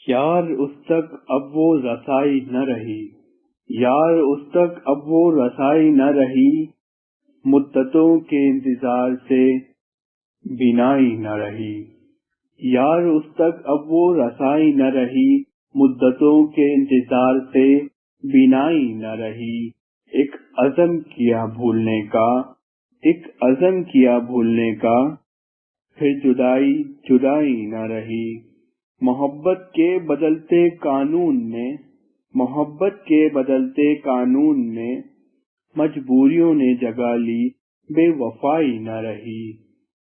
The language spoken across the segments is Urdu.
یار اس تک اب وہ رسائی نہ رہی، یار اس تک اب وہ رسائی نہ رہی، مدتوں کے انتظار سے بینائی نہ رہی۔ یار اس تک اب وہ رسائی نہ رہی، مدتوں کے انتظار سے بینائی نہ رہی۔ ایک عزم کیا بھولنے کا، ایک عزم کیا بھولنے کا، پھر جدائی جدائی نہ رہی۔ محبت کے بدلتے قانون میں، محبت کے بدلتے قانون میں، مجبوریوں نے جگہ لی، بے وفائی نہ رہی۔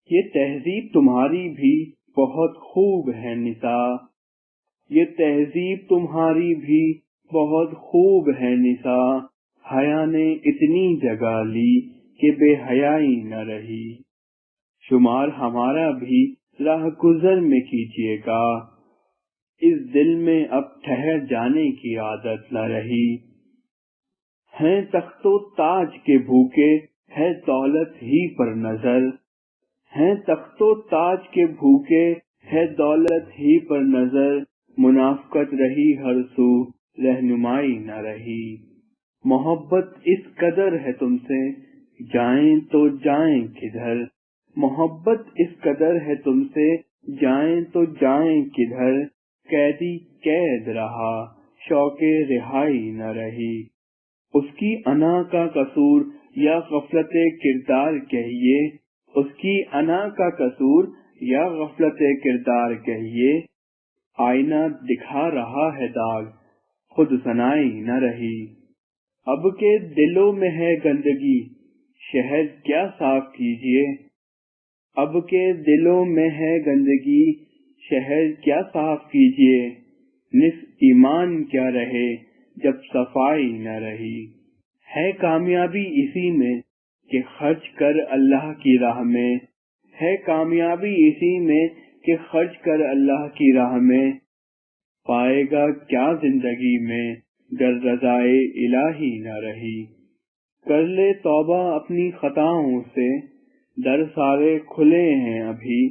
یہ تہذیب تمہاری بھی بہت خوب ہے نساء، یہ تہذیب تمہاری بھی بہت خوب ہے نساء، حیا نے اتنی جگہ لی کہ بے حیائی نہ رہی۔ شمار ہمارا بھی راہ گزر میں کیجیے گا، اس دل میں اب ٹھہر جانے کی عادت نہ رہی۔ ہیں تخت و تاج کے بھوکے، ہے دولت ہی پر نظر، ہیں تخت و تاج کے بھوکے، ہے دولت ہی پر نظر، منافقت رہی ہر سو، رہنمائی نہ رہی۔ محبت اس قدر ہے تم سے، جائیں تو جائیں کدھر، محبت اس قدر ہے تم سے، جائیں تو جائیں کدھر، قیدی قید رہا، شوق رہائی نہ رہی۔ اس کی انا کا قصور یا غفلت کردار کہیے، اس کی انا کا قصور یا غفلت کردار کہیے، آئینہ دکھا رہا ہے داغ، خود ثنائی نہ رہی۔ اب کے دلوں میں ہے گندگی، شہر کیا صاف کیجیے، اب کے دلوں میں ہے گندگی، شہر کیا صاف کیجیے، نصف ایمان کیا رہے جب صفائی نہ رہی۔ ہے کامیابی اسی میں کہ خرچ کر اللہ کی راہ میں، ہے کامیابی اسی میں کہ خرچ کر اللہ کی راہ میں، پائے گا کیا زندگی میں گر رضائے الہی نہ رہی۔ کر لے توبہ اپنی خطاؤں سے، در سارے کھلے ہیں ابھی،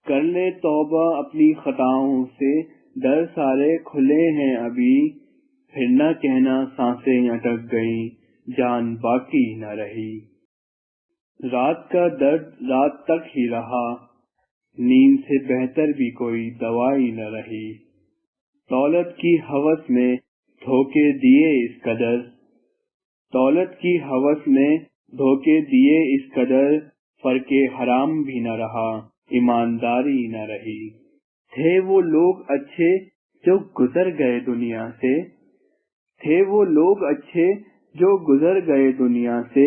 کر لے توبہ اپنی خطاؤں سے، در سارے کھلے ہیں ابھی، پھر نہ کہنا سانسیں اٹک گئیں، جان باقی نہ رہی۔ رات کا درد رات تک ہی رہا، نیند سے بہتر بھی کوئی دوائی نہ رہی۔ دولت کی ہوس میں دھوکے دیے اس قدر، دولت کی ہوس میں دھوکے دیے اس قدر، فرق حرام بھی نہ رہا، ایمانداری نہ رہی۔ تھے وہ لوگ اچھے جو گزر گئے دنیا سے، تھے وہ لوگ اچھے جو گزر گئے دنیا سے،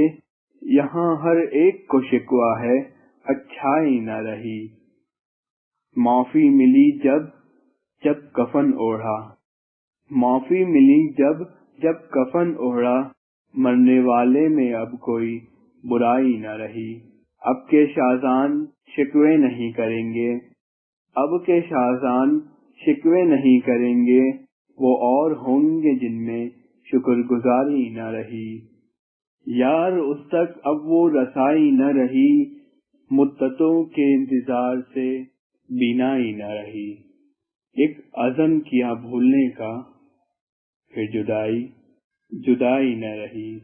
یہاں ہر ایک کو شکوہ ہے، اچھائی نہ رہی۔ معافی ملی جب جب کفن اوڑھا، معافی ملی جب جب کفن اوڑھا، مرنے والے میں اب کوئی برائی نہ رہی۔ اب کے شازان شکوے نہیں کریں گے، اب کے شازان شکوے نہیں کریں گے، وہ اور ہوں گے جن میں شکر گزاری نہ رہی۔ یار اس تک اب وہ رسائی نہ رہی، مدتوں کے انتظار سے بینائی نہ رہی۔ ایک عزم کیا بھولنے کا، پھر جدائی جدائی نہ رہی۔